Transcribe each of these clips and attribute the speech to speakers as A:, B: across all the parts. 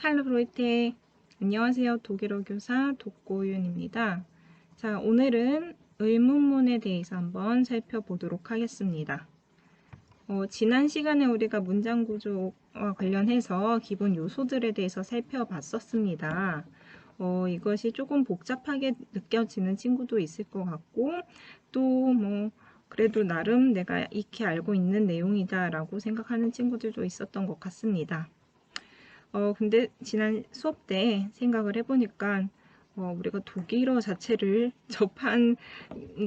A: 할로 브로이테. 안녕하세요. 독일어 교사 독고윤입니다. 자, 오늘은 의문문에 대해서 한번 살펴보도록 하겠습니다. 지난 시간에 우리가 문장 구조와 관련해서 기본 요소들에 대해서 살펴봤었습니다. 이것이 조금 복잡하게 느껴지는 친구도 있을 것 같고, 또 그래도 나름 내가 익히 알고 있는 내용이다 라고 생각하는 친구들도 있었던 것 같습니다. 근데 지난 수업 때 생각을 해보니까 우리가 독일어 자체를 접한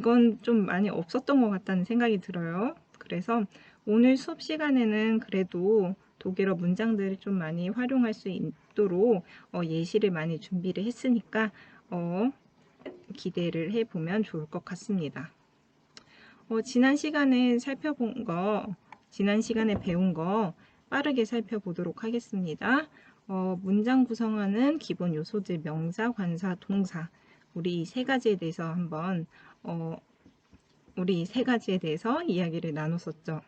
A: 건 좀 많이 없었던 것 같다는 생각이 들어요. 그래서 오늘 수업 시간에는 그래도 독일어 문장들을 좀 많이 활용할 수 있도록 예시를 많이 준비를 했으니까 기대를 해보면 좋을 것 같습니다. 지난 시간에 지난 시간에 배운 거 빠르게 살펴보도록 하겠습니다. 문장 구성하는 기본 요소들 명사, 관사, 동사 우리 이 세 가지에 대해서 이야기를 나눴었죠.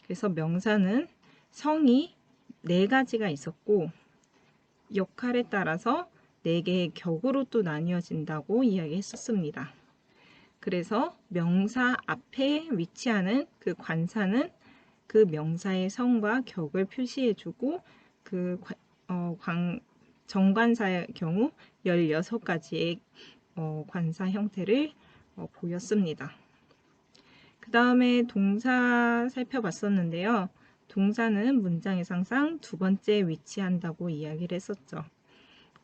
A: 그래서 명사는 성이 4가지가 있었고 역할에 따라서 4개의 격으로 또 나뉘어진다고 이야기했었습니다. 그래서 명사 앞에 위치하는 그 관사는 그 명사의 성과 격을 표시해주고 정관사의 경우 16가지의 관사 형태를 보였습니다. 그 다음에 동사 살펴봤었는데요. 동사는 문장의 항상 2번째 위치한다고 이야기를 했었죠.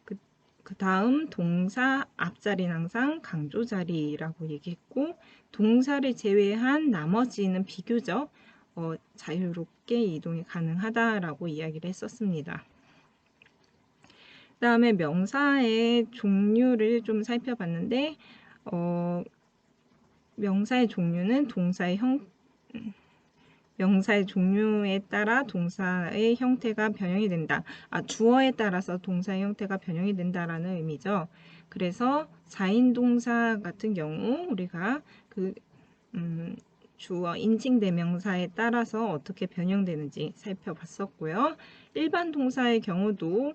A: 그 다음 동사 앞자리는 항상 강조 자리라고 얘기했고, 동사를 제외한 나머지는 비교적 자유롭게 이동이 가능하다라고 이야기를 했었습니다. 그 다음에 명사의 종류를 좀 살펴봤는데 명사의 종류는 명사의 종류에 따라 동사의 형태가 변형이 된다. 주어에 따라서 동사의 형태가 변형이 된다라는 의미죠. 그래서 4인 동사 같은 경우 우리가 주어 인칭 대명사에 따라서 어떻게 변형되는지 살펴봤었고요. 일반 동사의 경우도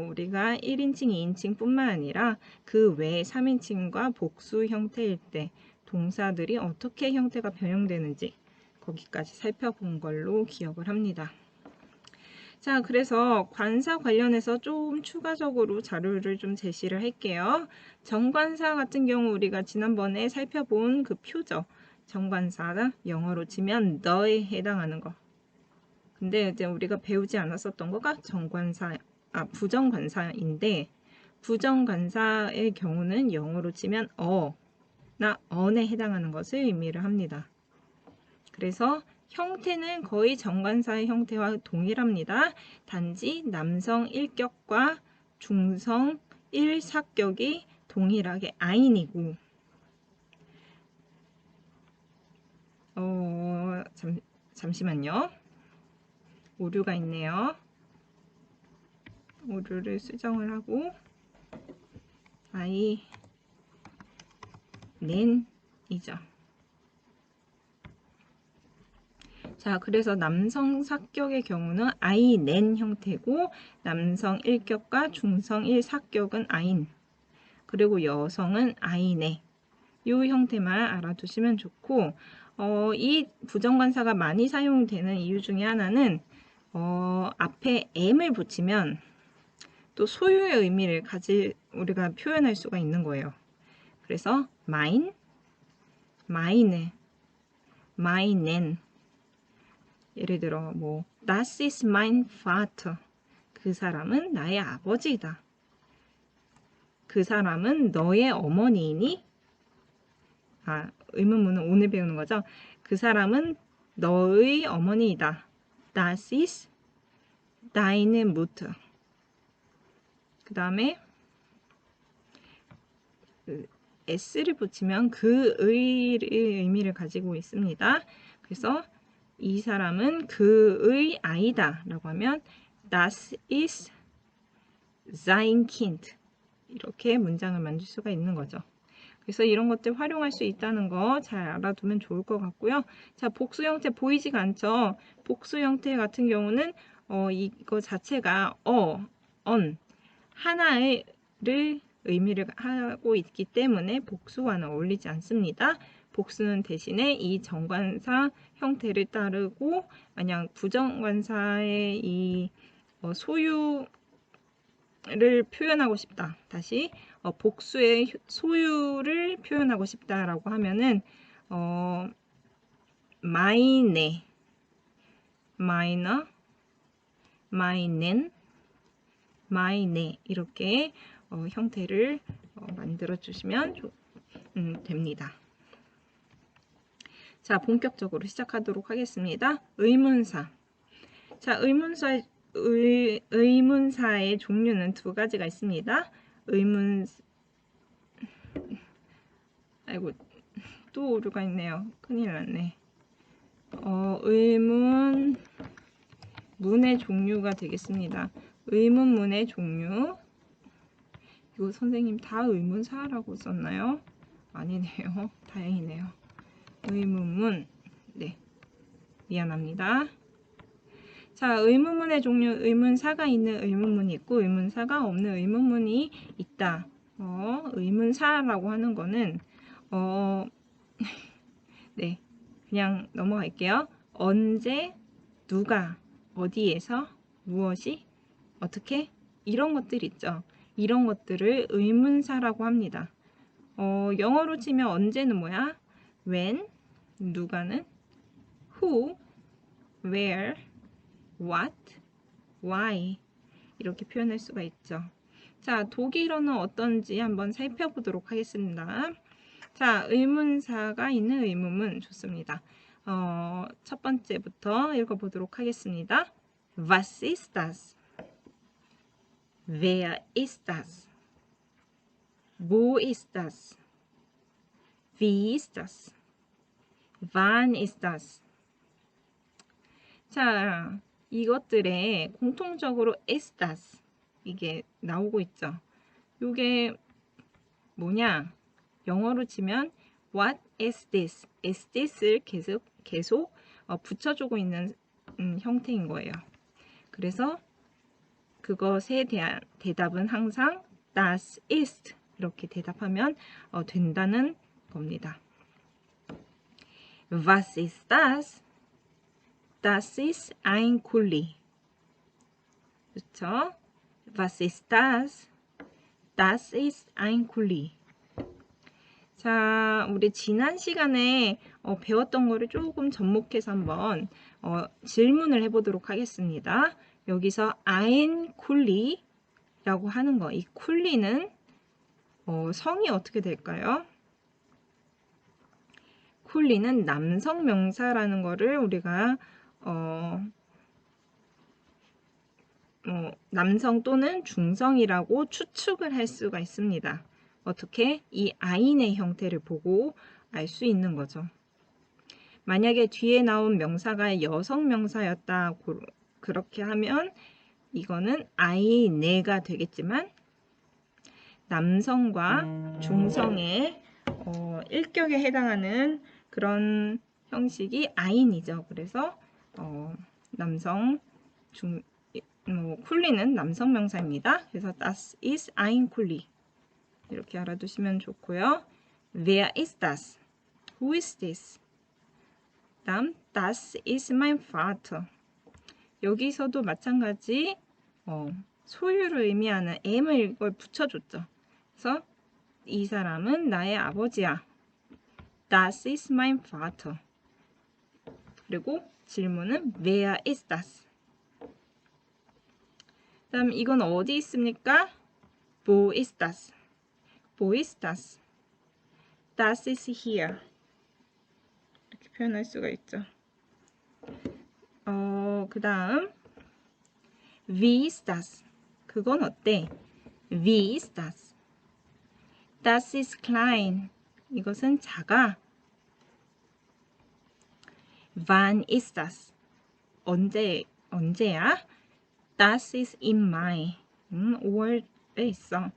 A: 우리가 1인칭, 2인칭 뿐만 아니라 그 외에 3인칭과 복수 형태일 때 동사들이 어떻게 형태가 변형되는지 거기까지 살펴본 걸로 기억을 합니다. 자, 그래서 관사 관련해서 좀 추가적으로 자료를 좀 제시를 할게요. 정관사 같은 경우 우리가 지난번에 살펴본 그 표죠. 정관사, 영어로 치면 the에 해당하는 거. 근데 이제 우리가 배우지 않았었던 거가 부정관사인데, 부정관사의 경우는 영어로 치면 나 on에 해당하는 것을 의미를 합니다. 그래서 형태는 거의 정관사의 형태와 동일합니다. 단지 남성 1격과 중성 1사격이 동일하게 아인이고 잠시만요. 오류가 있네요. 오류를 수정을 하고 낸이죠. 자, 그래서 남성 사격의 경우는 낸 형태고 남성 1격과 중성 1사격은 아인, 그리고 여성은 아이네. 이 형태만 알아두시면 좋고 이 부정관사가 많이 사용되는 이유 중에 하나는 앞에 m을 붙이면 또 소유의 의미를 우리가 표현할 수가 있는 거예요. 그래서 mine, meine, meinen. 예를 들어 Das ist mein Vater. 그 사람은 나의 아버지다. 그 사람은 너의 어머니이니? 의문문은 오늘 배우는 거죠. 그 사람은 너의 어머니이다. Das ist deine Mutter. 그 다음에 s를 붙이면 그의 의미를 가지고 있습니다. 그래서 이 사람은 그의 아이다 라고 하면 Das ist sein Kind. 이렇게 문장을 만들 수가 있는 거죠. 그래서 이런 것들 활용할 수 있다는 거 잘 알아두면 좋을 것 같고요. 자, 복수 형태 보이지가 않죠? 복수 형태 같은 경우는 이거 자체가 on 하나를 의미를 하고 있기 때문에 복수와는 어울리지 않습니다. 복수는 대신에 이 정관사 형태를 따르고 만약 부정관사의 이 소유를 표현하고 싶다. 다시 복수의 소유를 표현하고 싶다라고 하면은 마이네, 마이너, 마이넨, 마이네 이렇게 형태를 만들어 주시면 됩니다. 자, 본격적으로 시작하도록 하겠습니다. 의문사. 자, 의문사의 종류는 두 가지가 있습니다. 아이고, 또 오류가 있네요. 큰일 났네. 문의 종류가 되겠습니다. 의문문의 종류. 이거 선생님 다 의문사라고 썼나요? 아니네요. 다행이네요. 의문문. 네. 미안합니다. 자, 의문문의 종류, 의문사가 있는 의문문이 있고 의문사가 없는 의문문이 있다. 의문사라고 하는 거는 네. 그냥 넘어갈게요. 언제, 누가, 어디에서, 무엇이, 어떻게 이런 것들 있죠. 이런 것들을 의문사라고 합니다. 영어로 치면 언제는 뭐야? when, 누가는 who, where, what, why 이렇게 표현할 수가 있죠. 자, 독일어는 어떤지 한번 살펴보도록 하겠습니다. 자, 의문사가 있는 의문문 좋습니다. 첫 번째부터 읽어보도록 하겠습니다. Was ist das? Wer ist das? Wo ist das? Wie ist das? Wann ist das? 자, 이것들에 공통적으로 ist das 이게 나오고 있죠. 이게 뭐냐? 영어로 치면 what is this? is this를 계속 붙여주고 있는 형태인 거예요. 그래서 그것에 대한 대답은 항상 das ist 이렇게 대답하면 된다는 겁니다. Was ist das? Das ist ein Kuli. 그렇죠? Was ist das? Das ist ein Kuli. 자, 우리 지난 시간에 배웠던 거를 조금 접목해서 한번 질문을 해보도록 하겠습니다. 여기서 ein Kuli라고 하는 거, 이 쿨리는 성이 어떻게 될까요? 쿨리는 남성 명사라는 거를 우리가 남성 또는 중성이라고 추측을 할 수가 있습니다. 어떻게? 이 아인의 형태를 보고 알 수 있는 거죠. 만약에 뒤에 나온 명사가 여성 명사였다 그렇게 하면 이거는 아이네가 되겠지만 남성과 중성의 일격에 해당하는 그런 형식이 아인이죠. 그래서 남성 쿨리는 남성 명사입니다. 그래서 das ist ein Kuli 이렇게 알아두시면 좋고요. Wer ist das? Who is this? 다음 Das ist mein Vater. 여기서도 마찬가지 소유를 의미하는 m을 이걸 붙여줬죠. 그래서 이 사람은 나의 아버지야. Das ist mein Vater. 그리고 질문은 Wer ist das? 다음 이건 어디 있습니까? Wo ist das? Wo ist das? Das ist here. 이렇게 표현할 수가 있죠. 그 다음 Wie ist das? 그건 어때? Wie ist das? Das ist klein. 이것은 작아. Wann ist das? 언제야? Das ist im Mai. 5월에 있어.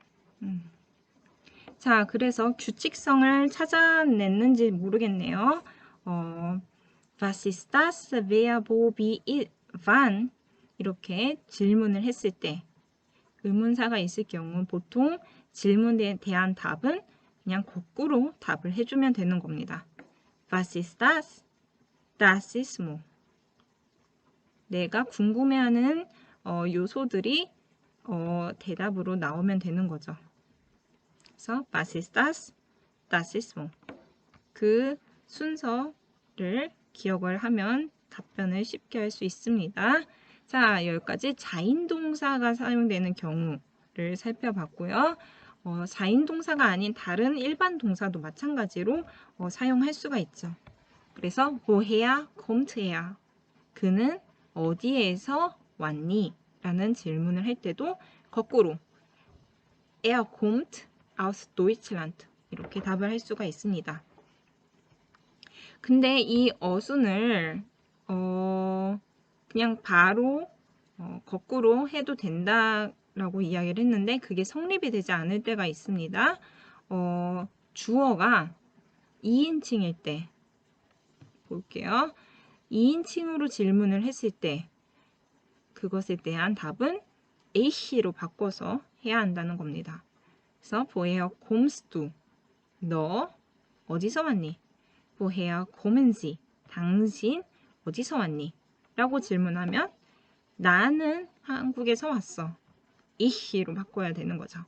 A: 자, 그래서 규칙성을 찾아냈는지 모르겠네요. Was ist das? Wer, wo, wie, wann? 이렇게 질문을 했을 때 의문사가 있을 경우 보통 질문에 대한 답은 그냥 거꾸로 답을 해주면 되는 겁니다. Was ist das? Das ist 뭐. 내가 궁금해하는 요소들이 대답으로 나오면 되는 거죠. 그래서 Was ist das? Das ist 뭐. 그 순서를 기억을 하면 답변을 쉽게 할 수 있습니다. 자, 여기까지 자인동사가 사용되는 경우를 살펴봤고요. 자인동사가 아닌 다른 일반 동사도 마찬가지로 사용할 수가 있죠. 그래서 woher kommt er? 그는 어디에서 왔니? 라는 질문을 할 때도 거꾸로 er kommt aus Deutschland 이렇게 답을 할 수가 있습니다. 근데 이 어순을 그냥 바로 거꾸로 해도 된다라고 이야기를 했는데 그게 성립이 되지 않을 때가 있습니다. 주어가 2인칭일 때 볼게요. 2인칭으로 질문을 했을 때 그것에 대한 답은 A씨로 바꿔서 해야 한다는 겁니다. 그래서 woher kommst du? 너 어디서 왔니? woher kommen Sie? 당신 어디서 왔니? 라고 질문하면 나는 한국에서 왔어. Ich로 바꿔야 되는 거죠.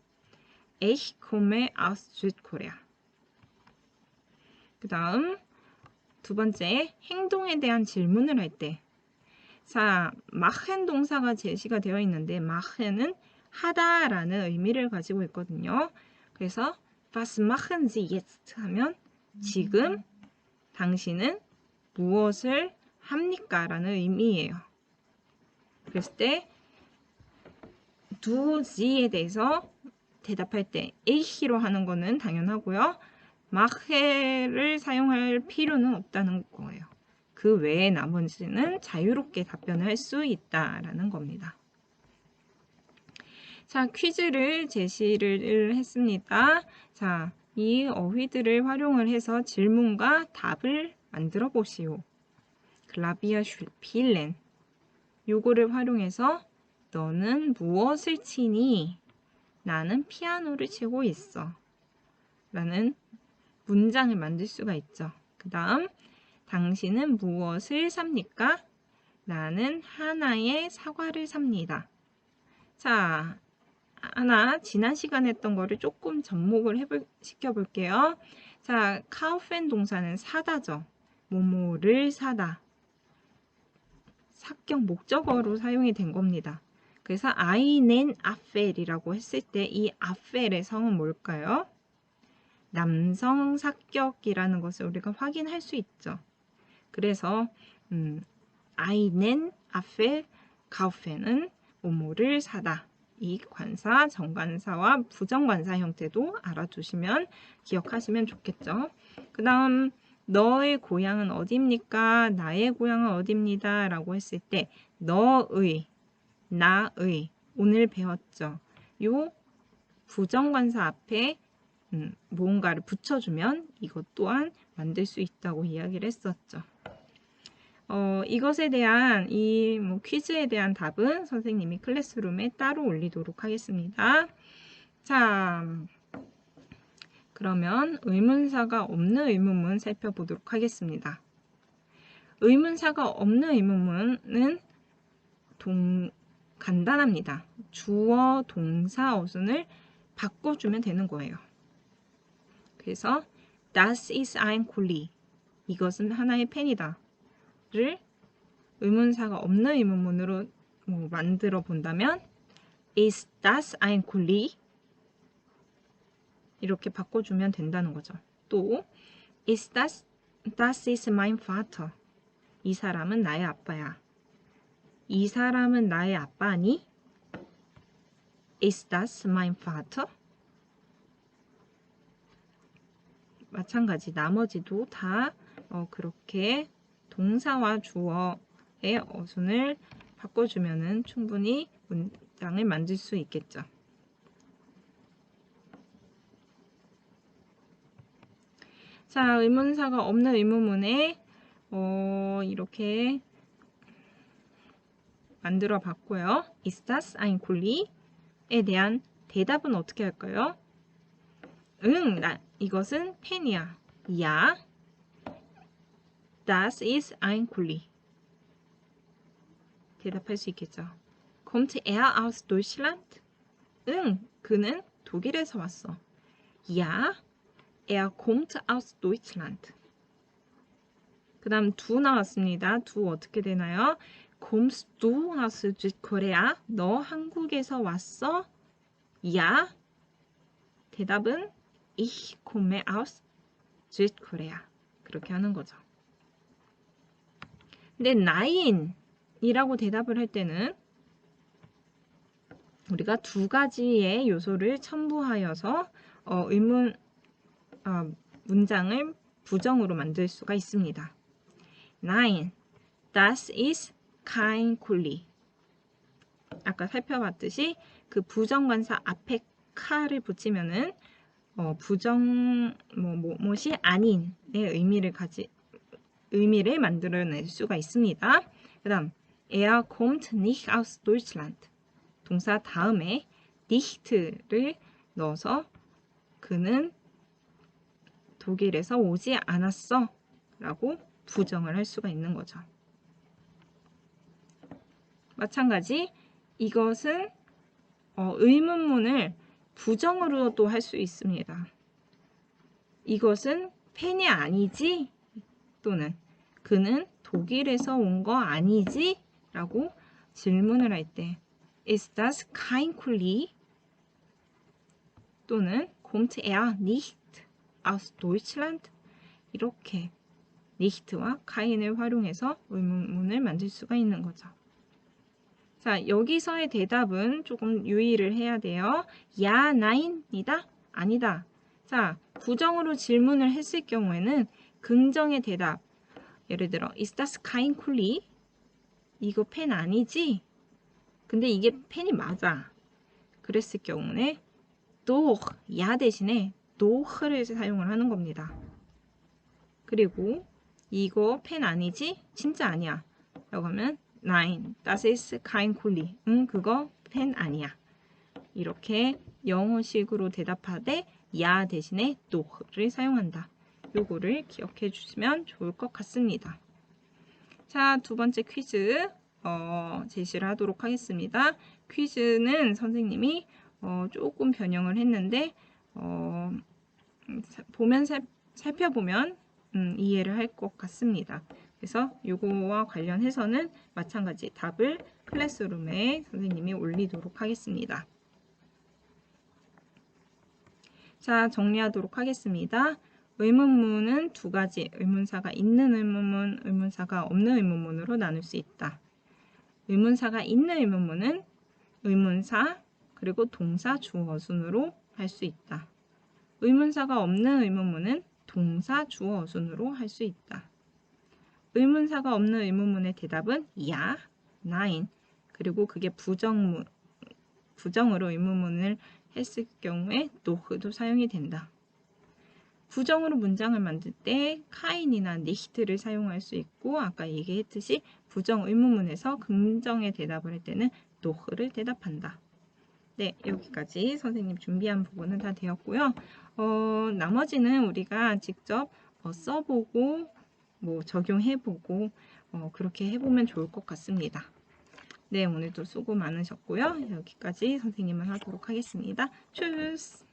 A: Ich komme aus Südkorea. 그 다음 두 번째, 행동에 대한 질문을 할 때. 자, machen 동사가 제시가 되어 있는데 machen은 하다라는 의미를 가지고 있거든요. 그래서 was machen Sie jetzt 하면 지금 당신은 무엇을 합니까? 라는 의미예요. 그랬을 때 du sie에 대해서 대답할 때 ich로 하는 거는 당연하고요. mache를 사용할 필요는 없다는 거예요. 그 외에 나머지는 자유롭게 답변을 할 수 있다라는 겁니다. 자, 퀴즈를 제시를 했습니다. 자, 이 어휘들을 활용을 해서 질문과 답을 만들어 보시오. 글라비아 슐필렌 요거를 활용해서 너는 무엇을 치니? 나는 피아노를 치고 있어. 라는 문장을 만들 수가 있죠. 그 다음 당신은 무엇을 삽니까? 나는 하나의 사과를 삽니다. 자, 하나 지난 시간에 했던 거를 조금 접목을 시켜볼게요. 자, 카우펜 동사는 사다죠. 뭐뭐를 사다. 사격 목적어로 사용이 된 겁니다. 그래서 einen Apfel이라고 했을 때 이 아펠의 성은 뭘까요? 남성 사격이라는 것을 우리가 확인할 수 있죠. 그래서 einen Apfel kaufen은 뭐뭐를 사다. 이 관사, 정관사와 부정관사 형태도 알아두시면 기억하시면 좋겠죠. 그 다음 너의 고향은 어디입니까? 나의 고향은 어디입니다. 라고 했을 때 너의, 나의 오늘 배웠죠. 요 부정관사 앞에 무언가를 붙여주면 이것 또한 만들 수 있다고 이야기를 했었죠. 이것에 대한 이 퀴즈에 대한 답은 선생님이 클래스룸에 따로 올리도록 하겠습니다. 자, 그러면 의문사가 없는 의문문 살펴보도록 하겠습니다. 의문사가 없는 의문문은 간단합니다. 주어, 동사, 어순을 바꿔주면 되는 거예요. 그래서 Das ist ein Kuli. 이것은 하나의 펜이다. 를 의문사가 없는 의문문으로 만들어 본다면 Ist das ein Kuli? 이렇게 바꿔주면 된다는 거죠. 또 Ist das ist mein Vater. 이 사람은 나의 아빠야. 이 사람은 나의 아빠니? Ist das mein Vater? 마찬가지 나머지도 다 그렇게 동사와 주어의 어순을 바꿔주면 충분히 문장을 만들 수 있겠죠. 자, 의문사가 없는 의문문에 이렇게 만들어 봤고요. Ist das ein Kuli? 대한 대답은 어떻게 할까요? 응, 이것은 펜이야. Ja, das ist ein Kuli. 대답할 수 있겠죠. Kommt er aus Deutschland? 응, 그는 독일에서 왔어. Ja, er kommt aus Deutschland. 그 다음 두 나왔습니다. 두 어떻게 되나요? Kommst du aus Südkorea? 너 한국에서 왔어? Ja. 대답은 Ich komme aus Südkorea. 그렇게 하는 거죠. 근데 Nein이라고 대답을 할 때는 우리가 두 가지의 요소를 첨부하여서 문장을 부정으로 만들 수가 있습니다. Nein, das ist kein Kuli. 아까 살펴봤듯이 그 부정관사 앞에 카를 붙이면은 무엇이 아닌의 의미를 만들어낼 수가 있습니다. 그 다음 Er kommt nicht aus Deutschland. 동사 다음에 nicht를 넣어서 그는 독일에서 오지 않았어 라고 부정을 할 수가 있는 거죠. 마찬가지 이것은 의문문을 부정으로도 할 수 있습니다. 이것은 펜이 아니지? 또는 그는 독일에서 온 거 아니지? 라고 질문을 할 때 Ist das kein Kuli? 또는 Kommt er nicht aus Deutschland? 이렇게 nicht와 kein을 활용해서 의문문을 만들 수가 있는 거죠. 자, 여기서의 대답은 조금 유의를 해야 돼요. Ja, nein이다? 아니다. 자, 부정으로 질문을 했을 경우에는 긍정의 대답. 예를 들어, Ist das kein Kuli? 이거 펜 아니지? 근데 이게 펜이 맞아. 그랬을 경우에 doch, ja 대신에 doch를 사용을 하는 겁니다. 그리고 이거 펜 아니지? 진짜 아니야. 라고 하면 Nein, das ist kein Kuli. 응, 그거 펜 아니야. 이렇게 영어식으로 대답하되 ja 대신에 doch를 사용한다. 요거를 기억해 주시면 좋을 것 같습니다. 자, 두 번째 퀴즈 제시를 하도록 하겠습니다. 퀴즈는 선생님이 조금 변형을 했는데 살펴보면 이해를 할 것 같습니다. 그래서 요거와 관련해서는 마찬가지 답을 클래스룸에 선생님이 올리도록 하겠습니다. 자, 정리하도록 하겠습니다. 의문문은 두 가지, 의문사가 있는 의문문, 의문사가 없는 의문문으로 나눌 수 있다. 의문사가 있는 의문문은 의문사, 그리고 동사, 주어, 어순으로 할 수 있다. 의문사가 없는 의문문은 동사, 주어, 어순으로 할 수 있다. 의문사가 없는 의문문의 대답은 ja, nein, 그리고 그게 부정으로 의문문을 했을 경우에 doch도 사용이 된다. 부정으로 문장을 만들 때 kein이나 nicht를 사용할 수 있고 아까 얘기했듯이 부정 의문문에서 긍정의 대답을 할 때는 doch를 대답한다. 네, 여기까지 선생님 준비한 부분은 다 되었고요. 나머지는 우리가 직접 써보고 적용해보고 그렇게 해보면 좋을 것 같습니다. 네, 오늘도 수고 많으셨고요. 여기까지 선생님은 하도록 하겠습니다. Tschüss!